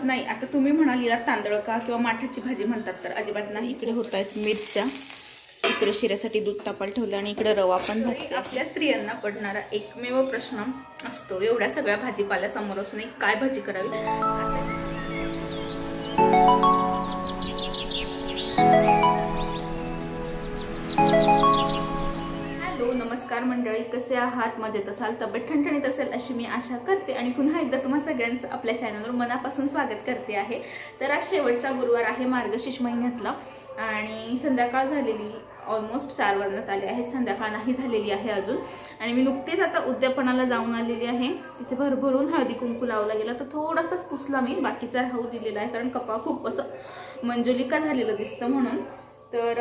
अजिबात नाही. आता तुम्ही म्हणाल याला तांदळ का किंवा माठाची भाजी म्हणतात, तर अजिबात नाही. इकडे होत आहेत मिरच्या, इकडे शिऱ्यासाठी दूध तापायला ठेवलं आणि इकडे रवा पण भाजते. आपल्या स्त्रियांना पडणारा एकमेव प्रश्न असतो, एवढ्या सगळ्या भाजीपाल्या समोर असून काय भाजी करावी. नमस्कार मंडळी, कसे आहात? मजेत असाल, तब्येत ठणठणीत असेल अशी मी आशा करते आणि पुन्हा एकदा तुम्हा सगळ्यांचं आपल्या चॅनलवर मनापासून स्वागत करते आहे. तर आज शेवटचा गुरुवार आहे मार्गशीर्ष महिन्यातला आणि संध्याकाळ झालेली, ऑलमोस्ट 4 वाजण्यात आले आहेत. संध्याकाळ नाही झालेली आहे अजून आणि मी नुकतीच आता उद्यापनाला जाऊन आलेली आहे. तिथे भरभरून हळदी कुंकू लावला गेला, तर थोडासाच पुसला मी, बाकीचा राहू दिलेला आहे कारण कपाळ खूप असं मंजुलिका झालेलं दिसतं म्हणून. तर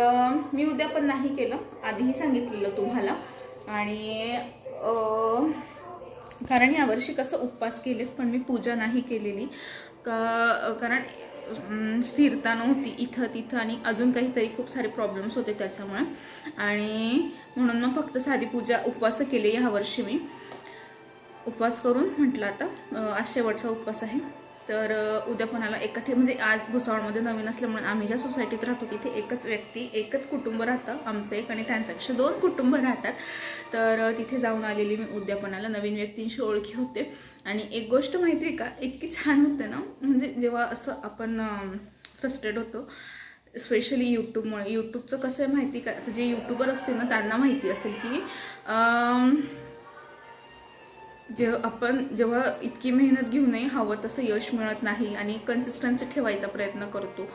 मी उद्या पण नाही केलं, आधीही सांगितलेलं तुम्हाला. आणि कारण यावर्षी कसं उपवास केलेत पण मी पूजा नाही केलेली कारण स्थिरता नव्हती इथं तिथं आणि अजून काहीतरी खूप सारे प्रॉब्लेम्स होते त्याच्यामुळे, आणि म्हणून मग फक्त साधी पूजा उपवास केले. यावर्षी मी उपवास करून म्हटलं आता आज शेवटचा उपवास आहे. तर उद्यापनाला म्हणजे आज भुसावळमध्ये नवीन असल्यामुळे आम्ही ज्या सोसायटीत राहतो तिथे एकच व्यक्ती, एकच कुटुंब राहतं आमचं, एक आणि त्यांच्यापेक्षा 2 कुटुंब राहतात. तर तिथे जाऊन आलेली मी उद्यापनाला. नवीन व्यक्तींशी ओळखी होते आणि एक गोष्ट माहिती आहे का, इतकी छान होते ना, म्हणजे जेव्हा असं आपण फ्रस्ट्रेट होतो, स्पेशली यूट्यूबमुळे. यूट्यूबचं कसं आहे माहिती का, आता जे यूट्यूबर असतील ना त्यांना माहिती असेल की जेव्हा इतकी मेहनत घेऊनही हवं तसं यश मिळत नाही आणि कन्सिस्टन्सी ठेवायचा प्रयत्न करतो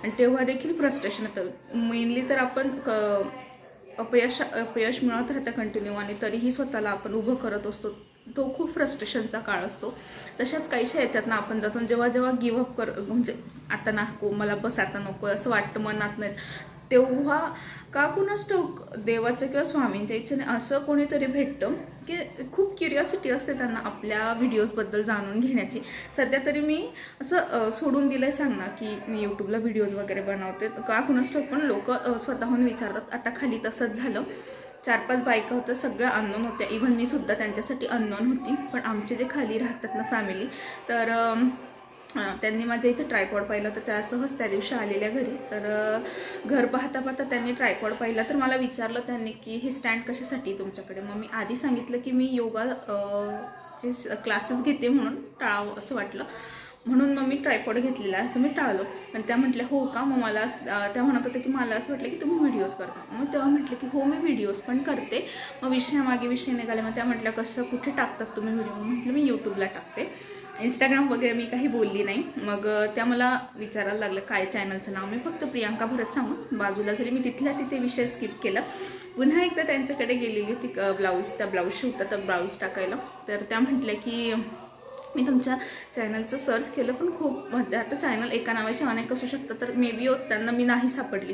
आणि तेव्हा देखील फ्रस्ट्रेशन येतं. मेनली तर आपण अपयश मिळत राहतं कंटिन्यू आणि तरीही स्वतःला आपण उभं करत असतो. तो खूप फ्रस्ट्रेशनचा काळ असतो. तशाच काहीशा याच्यात ना आपण जातो. जेव्हा गिव्हअप म्हणजे आता नको मला, बस आता नको असं वाटतं मनात, नाही तेव्हा का कुणास ठाऊक देवाचं किंवा स्वामींच्या इच्छेने असं कोणीतरी भेटतं की खूप क्युरिओसिटी असते त्यांना आपल्या व्हिडिओजबद्दल जाणून घेण्याची. सध्या तरी मी असं सोडून दिलंय सांगणं की मी यूट्यूबला व्हिडिओज वगैरे बनवते का कुणास ठाऊक, पण लोक स्वतःहून विचारतात. आता खाली तसंच झालं. 4-5 बायका होत्या, सगळ्या अननोन होत्या, इव्हन मी सुद्धा त्यांच्यासाठी अननोन होती. पण आमचे जे खाली राहतात ना फॅमिली, तर त्यांनी माझ्या इथे ट्रायपॉड पाहिलं, तर त्या सहज त्या दिवशी आलेल्या घरी. तर घर पाहता पाहता त्यांनी ट्रायपॉड पाहिला, तर मला विचारलं त्यांनी की हे स्टँड कशासाठी तुमच्याकडे. मग मी आधी सांगितलं की मी योगा चे क्लासेस घेते म्हणून टाळावं असं वाटलं, म्हणून मग मी ट्रायपॉड घेतलेला असं मी टाळलो. पण त्या म्हटल्या हो का, मग मला त्या म्हणत होत्या की मला असं वाटलं की तुम्ही व्हिडिओज करता. मग तेव्हा म्हटलं की हो मी व्हिडिओज पण करते. मग विषयामागे विषय निघाले. मग त्या म्हटल्या कसं कुठे टाकतात तुम्ही व्हिडिओ. म्हटलं मी यूट्यूबला टाकते, इंस्टाग्राम वगैरे मी काही बोलली नाही. मग त्या मला विचारायला लागलं काय चॅनलचं नाव. मी फक्त प्रियांका भरत सांगून बाजूला झाली. मी तिथल्या तिथे विषय स्किप केला. पुन्हा एकदा त्यांच्याकडे गेलेली होती त्या ब्लाऊज शिवतात, तर ब्लाऊज टाकायला. तर त्या म्हटल्या की मी तुमच्या चॅनलचं सर्च केलं पण खूप, म्हणजे आता चॅनल एका नावाचे अनेक असू शकतं, तर मे बी त्यांना मी नाही सापडली.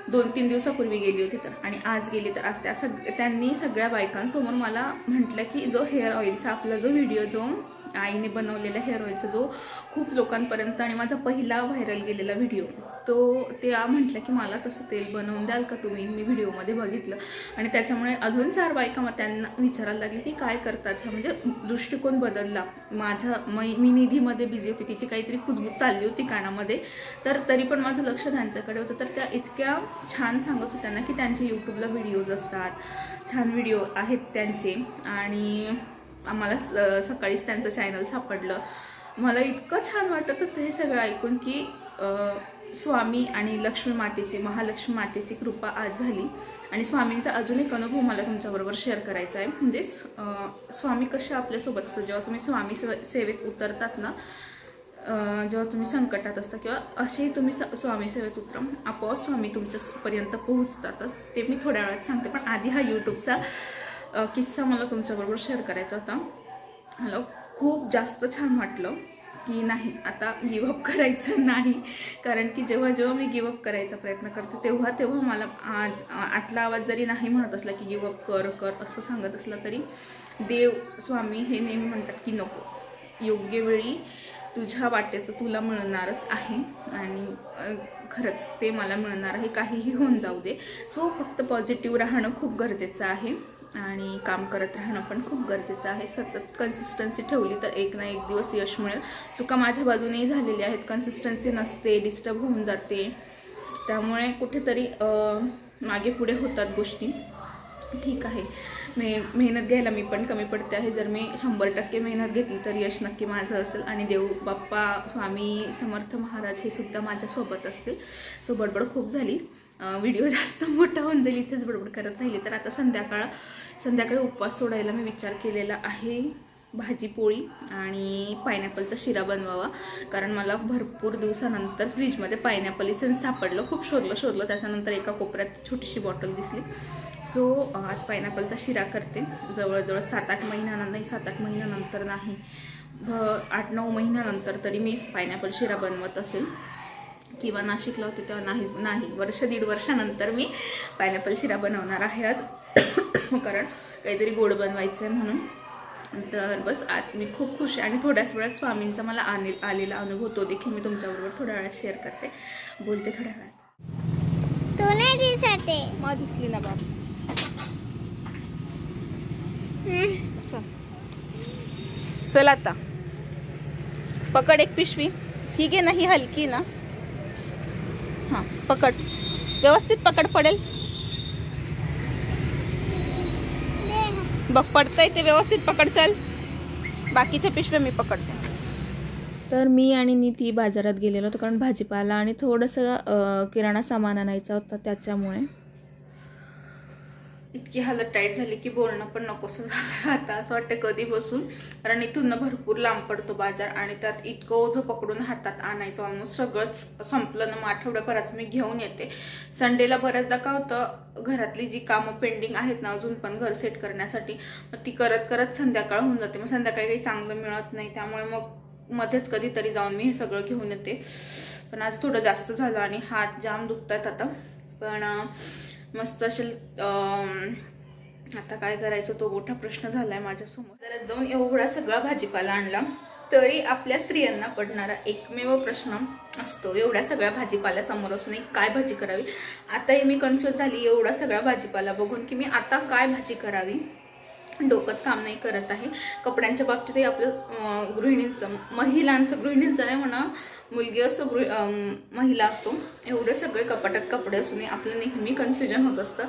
2-3 दिवसापूर्वी गेली होती तर, आणि आज गेली तर आज त्यांनी सगळ्या बायकांसमोर मला म्हटलं की जो हेअर ऑइलचा आपला जो व्हिडिओ, जो आईने बनवलेला हेअर ऑइलचा जो खूप लोकांपर्यंत आणि माझा पहिला व्हायरल गेलेला व्हिडिओ, तो त्या म्हटलं की मला तसं तेल बनवून द्याल का तुम्ही. मी व्हिडिओमध्ये बघितलं आणि त्याच्यामुळे अजून 4 बायका मग त्यांना विचारायला लागले की काय करतात ह्या. म्हणजे दृष्टिकोन बदलला माझा. मी निधीमध्ये बिझी होती, तिची काहीतरी कुजबूज चालली होती कानामध्ये, तर तरी पण माझं लक्ष त्यांच्याकडे होतं. तर त्या इतक्या छान सांगत होत्या ना की त्यांचे यूट्यूबला व्हिडिओज असतात, छान व्हिडिओ आहेत त्यांचे. आणि आम्हाला सकाळीच त्यांचं चॅनल सापडलं. मला इतकं छान वाटत होतं हे सगळं ऐकून की स्वामी आणि लक्ष्मी मातेची, महालक्ष्मी मातेची कृपा आज झाली. आणि स्वामींचा अजून एक अनुभव मला तुमच्याबरोबर शेअर करायचा आहे. म्हणजे स्वामी कसे आपल्यासोबत असतात. जेव्हा तुम्ही स्वामी सेवेत उतरतात ना, जेव्हा तुम्ही संकटात असता किंवा असे तुम्ही स्वामी सेवेत उतरा, आपोआप स्वामी तुमच्यापर्यंत पोहोचतातच. ते मी थोड्या वेळात सांगते, पण आधी हा यूट्यूबचा किस्सा मला तुमच्याबरोबर शेअर करायचा होता. मला खूप जास्त छान वाटलं की नाही आता गिवअप करायचं नाही. कारण की जेव्हा मी गिवअप करायचा प्रयत्न करते तेव्हा मला आतला आवाज जरी नाही म्हणत असला की गिवअप कर असं सांगत असला, तरी देव स्वामी हे नेहमी म्हणतात की नको, योग्य वेळी तुझ्या वाटेचं तुला मिळणारच आहे. आणि खरंच ते मला मिळणार आहे, काहीही होऊन जाऊ दे. सो फक्त पॉझिटिव्ह राहणं खूप गरजेचं आहे. आणि काम करत राहणं पण खूप गरजेचं आहे. सतत कन्सिस्टन्सी ठेवली तर एक ना एक दिवस यश मिळेल. चुका माझ्या बाजूनेही झालेल्या आहेत, कन्सिस्टन्सी नसते, डिस्टर्ब होऊन जाते, त्यामुळे कुठेतरी मागे पुढे होतात गोष्टी. ठीक आहे, मेहनत घ्यायला मी पण कमी पडते आहे. जर मी 100% मेहनत घेतली तर यश नक्की माझं असेल आणि देव बाप्पा स्वामी समर्थ महाराज हे सुद्धा माझ्यासोबत असतील. सो बडबड खूप झाली, व्हिडिओ जास्त मोठा होऊन जाईल इथेच बडबड करत राहिली तर. आता संध्याकाळी उपवास सोडायला मी विचार केलेला आहे. भाजी पोळी आणि पायनॅपलचा शिरा बनवावा, कारण मला भरपूर दिवसानंतर फ्रीजमध्ये पायनॅपल इसेन्स सापडलं. खूप शोधलं, त्याच्यानंतर एका कोपऱ्यात छोटीशी बॉटल दिसली. सो आज पायनॅपलचा शिरा करते. जवळजवळ 7-8 महिन्यानंतर नाही, 8-9 महिन्यानंतर तरी मी पायनॅपल शिरा बनवत असेल. किंवा नाशिकला होते तेव्हा नाही, 1-1.5 वर्षानंतर मी पायनॅपल शिरा बनवणार आहे आज. कारण काहीतरी गोड बनवायचं आहे म्हणून. तर बस आज मी खूप खुश आहे आणि थोड्याच वेळात स्वामींचा मला आलेला अनुभव तो देखील मी तुमच्याबरोबर थोड्या वेळात शेअर करते. बोलते थोड्या वेळात. तू नाही दिसते. मग दिसली ना बाब. चल आता पकड एक पिशवी. ठीक आहे ना, ही हलकी ना. हां पकड, व्यवस्थित पकड, पडेल बघ. पडतंय ते व्यवस्थित पकड. चल, बाकीच्या पिशव्या मी पकडते. तर मी आणि नीती बाजारात गेलेलो होतो, कारण भाजीपाला आणि थोडंसं किराणा सामान आणायचा होता. त्याच्यामुळे इतकी हालत टाईट झाली की बोलणं पण नकोसं झालं. आता असं वाटतं कधी बसून, कारण इथून भरपूर लांब पडतो बाजार आणि त्यात इतकं ओझं पकडून हातात आणायचं. ऑलमोस्ट सगळंच संपलं ना, मग आठवड्याभराचं मी घेऊन येते. संडेला बऱ्याचदा का होतं, घरातली जी कामं पेंडिंग आहेत ना अजून पण घर सेट करण्यासाठी, मग ती करत संध्याकाळ होऊन जाते. मग संध्याकाळी काही चांगलं मिळत नाही, त्यामुळे मग मध्येच कधीतरी जाऊन मी हे सगळं घेऊन येते. पण आज थोडं जास्त झालं आणि हात जाम दुखतात आता. पण मस्त असेल. आता काय करायचं तो मोठा प्रश्न झालाय माझ्यासमोर. जरा जाऊन एवढा सगळा भाजीपाला आणला तरी आपल्या स्त्रियांना पडणारा एकमेव प्रश्न असतो, एवढ्या सगळ्या भाजीपाला समोर असूनही काय भाजी करावी. आता मी कन्फ्युज झाली एवढा सगळा भाजीपाला बघून की मी आता काय भाजी करावी, डोकंच काम नाही करत आहे. कपड्यांच्या बाबतीतही आपलं महिलांचं नाही म्हणा, मुलगी असो महिला असो, एवढे सगळे कपाटात कपडे असून आपलं नेहमी कन्फ्युजन होत असतं.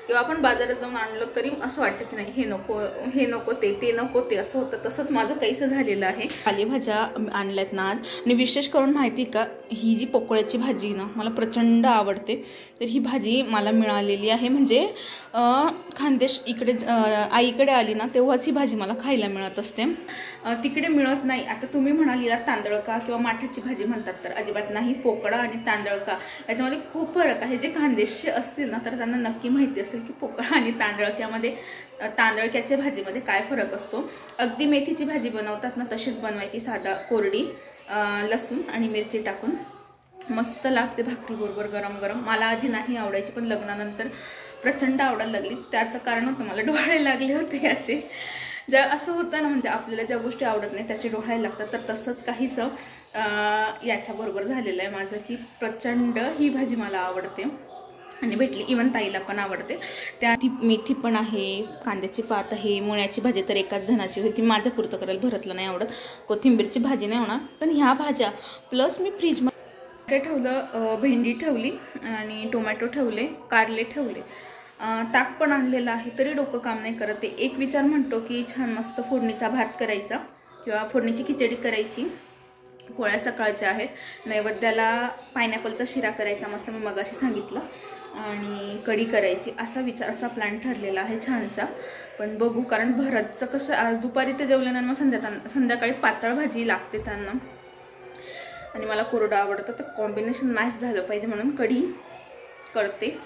किंवा आपण बाजारात जाऊन आणलं तरी असं वाटतं की नाही हे नको ते नको ते, असं होतं. तसंच माझं काहीसं झालेलं आहे. पालेभाज्या आणल्यात ना आज. आणि विशेष करून माहिती का, ही जी पोकळ्याची भाजी ना मला प्रचंड आवडते. तर ही भाजी मला मिळालेली आहे, म्हणजे खानदेश इकडे आईकडे आली ना तेव्हाच ही भाजी मला खायला मिळत असते, तिकडे मिळत नाही. आता तुम्ही म्हणाल याला तांदळका किंवा माठाची भाजी म्हणतात, तर अजिबात नाही. पोकळा आणि तांदळका याच्यामध्ये खूप फरक आहे. जे खानदेशचे असतील ना तर त्यांना नक्की माहिती असेल की पोकळा आणि तांदळक्याच्या भाजीमध्ये काय फरक असतो. अगदी मेथीची भाजी बनवतात ना तशीच बनवायची, साधा कोरडी, लसूण आणि मिरची टाकून मस्त लागते भाकरीबरोबर गरम गरम. मला आधी नाही आवडायची, पण लग्नानंतर प्रचंड आवडायला लागली. त्याचं कारण होतं मला डोळे लागले होते याचे. ज्या असं होतं ना, म्हणजे आपल्याला ज्या गोष्टी आवडत नाही त्याचे डोळे लागतात, तर तसंच काहीसं याच्याबरोबर झालेलं आहे माझं, की प्रचंड ही भाजी मला आवडते आणि भेटली. इवन ताईला पण आवडते. त्या मेथी पण आहे, कांद्याची पात आहे, मुळ्याची भाजी तर एकाच जणाची होईल, ती माझ्या पुरतं करायला, भरतलं नाही आवडत. कोथिंबीरची भाजी नाही होणार. पण ह्या भाज्या प्लस मी फ्रीजमध्ये काय ठेवलं, भेंडी ठेवली आणि टोमॅटो ठेवले, कारले ठेवले, ताक पण आणलेलं आहे, तरी डोकं काम नाही करत. ते एक विचार म्हणतो की छान मस्त फोडणीचा भात करायचा किंवा फोडणीची खिचडी करायची. पोळ्या सकाळच्या आहेत. नैवेद्याला पायनॅपलचा शिरा करायचा मस्त, मी मगाशी सांगितलं, आणि कढी करायची, असा प्लॅन ठरलेला आहे छानसा. पण बघू, कारण भरतचं कसं, आज दुपारी ते जेवल्यानंतर मग संध्याकाळी पातळ भाजी लागते त्यांना आणि मला कोरडं आवडतं, तर कॉम्बिनेशन मॅच झालं पाहिजे म्हणून कढी करते,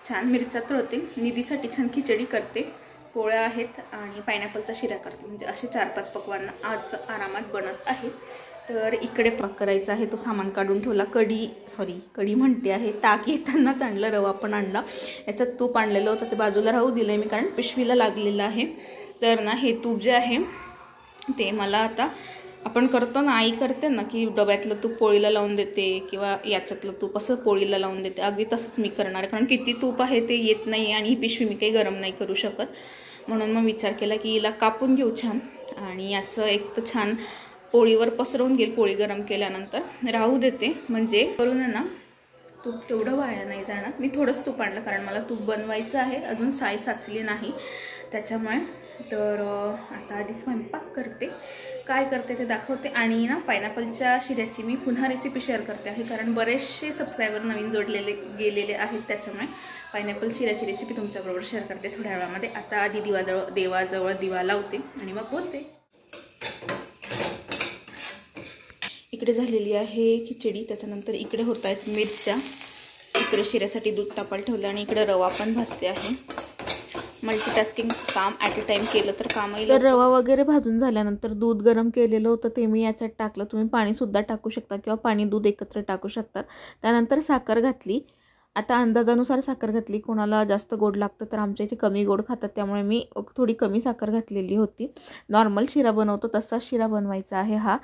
छान मिरच्या तळते, निधीसाठी छान खिचडी करते, पोळ्या आहेत आणि पायनॅपलचा शिरा करते. म्हणजे असे 4-5 पक्वान आज आरामात बनत आहे. तर इकडे पाक करायचा आहे, तो सामान काढून ठेवला. कढी म्हणते आहे, ताक येतानाच आणलं, रवा पण आणला, याच्यात तूप आणलेलं होतं ते बाजूला राहू दिलं आहे मी, कारण पिशवीला लागलेलं आहे. तर ना हे तूप जे आहे ते मला आता आपण करतो ना, आई करते ना की डब्यातलं तूप पोळीला लावून देते किंवा याच्यातलं तूप असं पोळीला लावून देते, अगदी तसंच मी करणार आहे. कारण किती तूप आहे ते येत नाही आणि ही पिशवी मी काही गरम नाही करू शकत, म्हणून मग विचार केला की हिला कापून घेऊ छान आणि याचं एक तर छान पोळीवर पसरवून घेईल. पोळी गरम केल्यानंतर राहू देते, म्हणजे करून ना तूप तेवढं वाया नाही जाणार. मी थोडंच तूप आणलं कारण मला तूप बनवायचं आहे, अजून साय साचली नाही त्याच्यामुळे. तर आता आधी स्वयंपाक करते, काय करते ते दाखवते. आणि ना पायनॅपलच्या शिऱ्याची मी पुन्हा रेसिपी शेअर करते आहे, कारण बरेचसे सबस्क्रायबर नवीन जोडलेले गेलेले आहेत, त्याच्यामुळे पायनॅपल शिऱ्याची रेसिपी तुमच्याबरोबर शेअर करते थोड्या वेळामध्ये. आता आधी देवाजवळ दिवा लावते आणि मग बोलते. इकडे झालेली आहे खिचडी, त्याच्यानंतर इकडे होत आहेत मिरच्या, इकडे शिऱ्यासाठी दूध तापायला ठेवलं आणि इकडे रवा पण भाजते आहे. मल्टीटास्किंग काम ॲट अ टाइम केलं तर कामही. तर रवा वगैरे भाजून झाल्यानंतर दूध गरम केलेलं होतं ते मी याच्यात टाकलं. तुम्ही पाणीसुद्धा टाकू शकता किंवा पाणी दूध एकत्र टाकू शकतात. त्यानंतर साखर घातली. आता अंदाजानुसार साखर घातली. कोणाला जास्त गोड लागतं तर आमच्या इथे कमी गोड खातात, त्यामुळे मी थोडी कमी साखर घातलेली होती. नॉर्मल शिरा बनवतो तसाच शिरा बनवायचा आहे हा.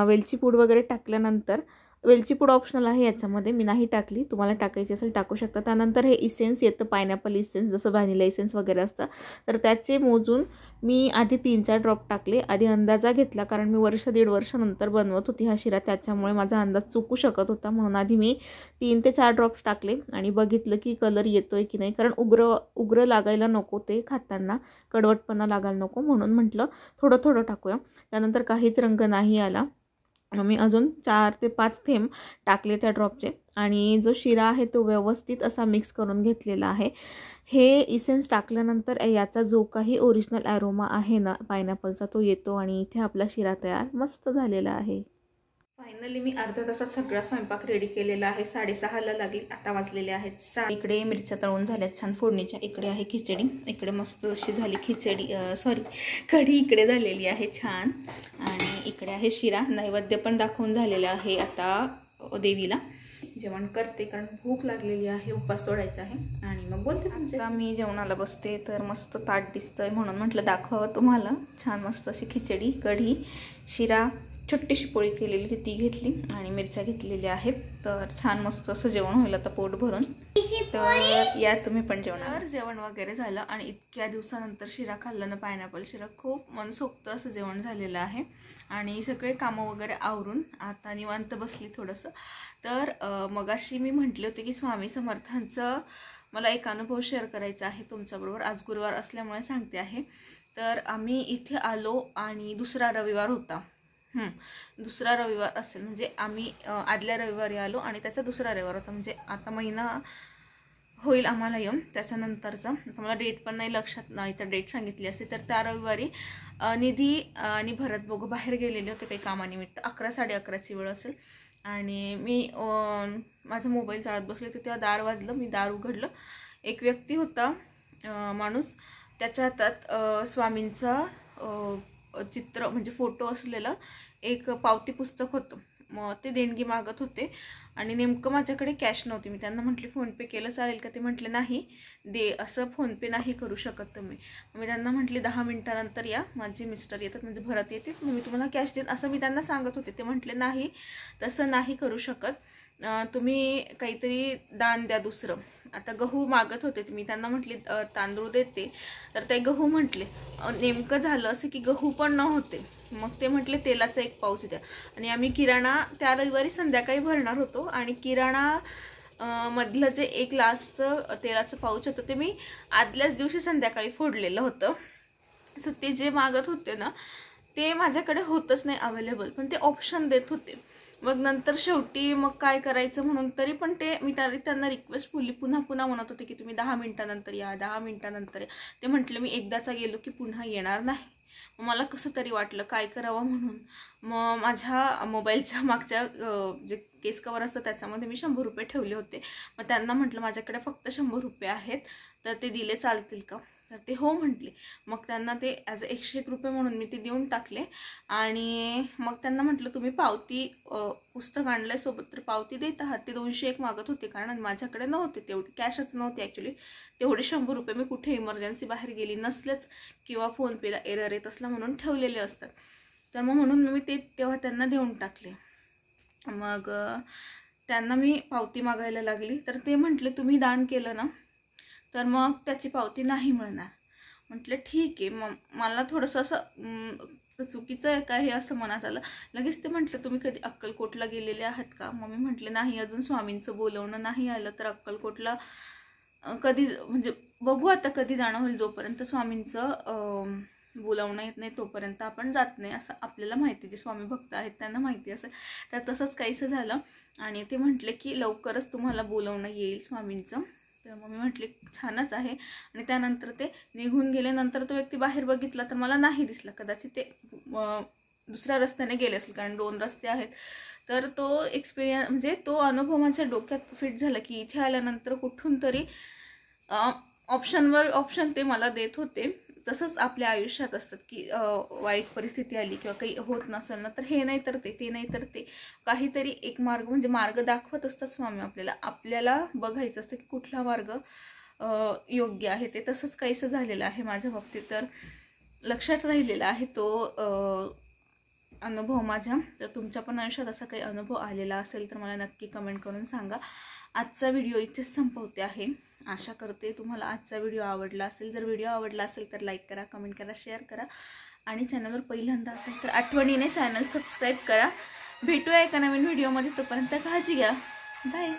वेलची पूड वगैरे टाकल्यानंतर, वेलची पूड ऑप्शनल आहे याच्यामध्ये, मी नाही टाकली, तुम्हाला टाकायची असेल टाकू शकता. त्यानंतर हे इसेन्स येतं, पायनॅपल इसेन्स, जसं व्हॅनिला इसेन्स वगैरे असतं, तर त्याचे मोजून मी आधी 3-4 ड्रॉप टाकले. आधी अंदाजा घेतला कारण मी 1-1.5 वर्षानंतर बनवत होती हा शिरा, त्याच्यामुळे माझा अंदाज चुकू शकत होता, म्हणून आधी मी 3 ते 4 ड्रॉप्स टाकले आणि बघितलं की कलर येतोय की नाही, कारण उग्र लागायला नको, ते खाताना कडवटपणा लागायला नको, म्हणून म्हटलं थोडं थोडं टाकूया. त्यानंतर काहीच रंग नाही आला. मी अजून 4 ते 5 थेंब टाकले त्या ड्रॉपचे आणि जो शिरा आहे तो व्यवस्थित असा मिक्स करून घेतलेला आहे. हे इसेन्स टाकल्यानंतर याचा जो काही ओरिजिनल ॲरोमा आहे ना पायनॅपलचा तो येतो आणि इथे आपला शिरा तयार मस्त झालेला आहे. फायनली मी अर्ध्या तासात सगळा स्वयंपाक रेडी केलेला आहे. 6:30ला लागली, आता वाजलेले आहेत 6. इकडे मिरच्या तळून झाल्यात छान फोडणीच्या. इकडे आहे खिचडी, इकडे मस्त अशी झाली खिचडी, कढी इकडे झालेली आहे छान. आणि इकडे आहे शिरा. नैवेद्य पण दाखवून झालेला आहे. आता देवीला जेवण करते कारण भूक लागलेली आहे, उपवास सोडायचा आहे. आणि मग बोलते तुमच्या. मी जेवणाला बसते तर मस्त ताट दिसतंय म्हणून म्हटलं दाखवावं तुम्हाला. छान मस्त अशी खिचडी, कढी, शिरा, छोटीशी पोळी केलेली ती घेतली आणि मिरच्या घेतलेल्या आहेत. तर छान मस्त असं जेवण होईल आता पोट भरून. तर या तुम्ही पण जेवण वगैरे झालं आणि इतक्या दिवसानंतर शिरा खाल्लं ना, पायनॅपल शिरा, खूप मनसोक्त असं जेवण झालेलं आहे. आणि सगळे कामं वगैरे आवरून आता निवांत बसली थोडंसं. तर मगाशी मी म्हटले होते की स्वामी समर्थांचं मला एक अनुभव शेअर करायचा आहे तुमच्याबरोबर. आज गुरुवार असल्यामुळे सांगते आहे. तर आम्ही इथे आलो आणि दुसरा रविवार होता. दुसरा रविवार असेल, म्हणजे आम्ही आदल्या रविवारी आलो आणि त्याचा दुसरा रविवार होता, म्हणजे आता महिना होईल आम्हाला येऊन त्याच्यानंतरचा. आता मला डेट पण नाही लक्षात, नाही तर डेट सांगितली असते. तर त्या रविवारी निधी आणि भरत बघू बाहेर गेलेले होते काही कामानिमित्त. 11-11:30ची वेळ असेल आणि मी माझा मोबाईल चालत बसले होते, तेव्हा दार वाजलं. मी दार उघडलं. एक व्यक्ती होता, माणूस, त्याच्या हातात स्वामींचा चित्र म्हणजे फोटो असलेलं एक पावती पुस्तक होतं. मग ते देणगी मागत होते आणि नेमकं माझ्याकडे कॅश नव्हती. मी त्यांना म्हटले फोनपे केलं चालेल का? ते म्हटले नाही, असं फोनपे नाही करू शकत तुम्ही. मी त्यांना म्हटले 10 मिनिटानंतर या, माझे मिस्टर येतात, म्हणजे भरत येते, मग मी तुम्हाला कॅश देईन असं मी त्यांना सांगत होते. ते म्हटले नाही, तसं नाही करू शकत, तुम्ही काहीतरी दान द्या दुसरं. आता गहू मागत होते, मी त्यांना म्हटले तांदूळ देते, तर ते गहू म्हटले. नेमकं झालं असं की गहू पण नव्हते. मग ते म्हटले तेलाचा 1 पाऊच द्या. आणि आम्ही किराणा त्या रविवारी संध्याकाळी भरणार होतो आणि किराणा मधलं जे एक लास्टचं तेलाचं पाऊच होतं ते मी आदल्याच दिवशी संध्याकाळी फोडलेलं होतं. असं ते जे मागत होते ना ते माझ्याकडे होतच नाही अवेलेबल, पण ते ऑप्शन देत होते. मग नंतर शेवटी मग काय करायचं म्हणून तरी पण ते मी त्यांना रिक्वेस्टफुली पुन्हा म्हणत होते की तुम्ही 10 मिनिटानंतर या, 10 मिनिटानंतर या. ते म्हटले मी एकदाचा गेलो की पुन्हा येणार नाही. मग मला कसं तरी वाटलं काय करावं म्हणून. मग माझ्या मोबाईलच्या मागच्या जे केस कवर असतं त्याच्यामध्ये मी 100 रुपये ठेवले होते. मग त्यांना म्हटलं माझ्याकडे फक्त 100 रुपये आहेत, तर ते दिले चालतील का? तर ते हो म्हटले. मग त्यांना ते ॲज अ 101 रुपये म्हणून मी ते देऊन टाकले. आणि मग त्यांना म्हटलं तुम्ही पावती पुस्तक आणलंय सोबत तर पावती देत आहात. ते 201 मागत होते कारण माझ्याकडे नव्हते तेवढे, कॅशच नव्हते ॲक्च्युली. तेवढे 100 रुपये मी कुठे इमर्जन्सी बाहेर गेली नसलेच किंवा फोनपेला एरर येत असला म्हणून ठेवलेले असतात. तर मग म्हणून मी ते तेव्हा त्यांना देऊन टाकले. मग त्यांना मी पावती मागायला लागली तर ते म्हटले तुम्ही दान केलं ना तर मग त्याची पावती नाही मिळणार. म्हटलं ठीक आहे. मग मला थोडंसं असं चुकीचं आहे का हे असं मनात आलं. लगेच ते म्हटलं तुम्ही कधी अक्कलकोटला गेलेले आहात का? मग मी म्हटले नाही, अजून स्वामींचं बोलवणं नाही आलं, तर अक्कलकोटला कधी म्हणजे बघू आता कधी जाणं होईल. जोपर्यंत स्वामींचं बोलावणं येत नाही तोपर्यंत आपण जात नाही असं आपल्याला माहिती. जे स्वामी भक्त आहेत त्यांना माहिती असेल. तर तसंच काहीसं झालं आणि ते म्हटले की लवकरच तुम्हाला बोलावणं येईल स्वामींचं. तर मग मी म्हटले छानच आहे. आणि त्यानंतर ते निघून गेले. नंतर तो व्यक्ती बाहेर बघितला तर मला नाही दिसला. कदाचित ते दुसऱ्या रस्त्याने गेले असेल, कारण 2 रस्ते आहेत. तर तो एक्सपिरियन्स म्हणजे तो अनुभव माझ्या डोक्यात फिट झाला की इथे आल्यानंतर कुठून तरी ऑप्शन ते मला देत होते. तसंच आपल्या आयुष्यात असतात की वाईट परिस्थिती आली किंवा काही होत नसेल ना, तर हे नाही तर ते नाही तर ते काहीतरी एक मार्ग म्हणजे मार्ग दाखवत असतात स्वामी आपल्याला बघायचं असतं की कुठला मार्ग योग्य आहे ते. तसंच काहीसं झालेलं आहे माझ्या बाबतीत. तर लक्षात राहिलेला आहे तो अनुभव माझ्या. तर तुमच्या पण आयुष्यात असा काही अनुभव आलेला असेल तर मला नक्की कमेंट करून सांगा. आजचा व्हिडिओ इथेच संपवते आहे. आशा करते तुम्हाला आजचा व्हिडिओ आवडला असेल. जर व्हिडिओ आवडला असेल तर लाईक करा, कमेंट करा, शेअर करा आणि चॅनलवर पहिल्यांदा असेल तर आठवणीने चॅनल सबस्क्राईब करा. भेटूया एका नवीन व्हिडिओमध्ये. तोपर्यंत काळजी घ्या. बाय.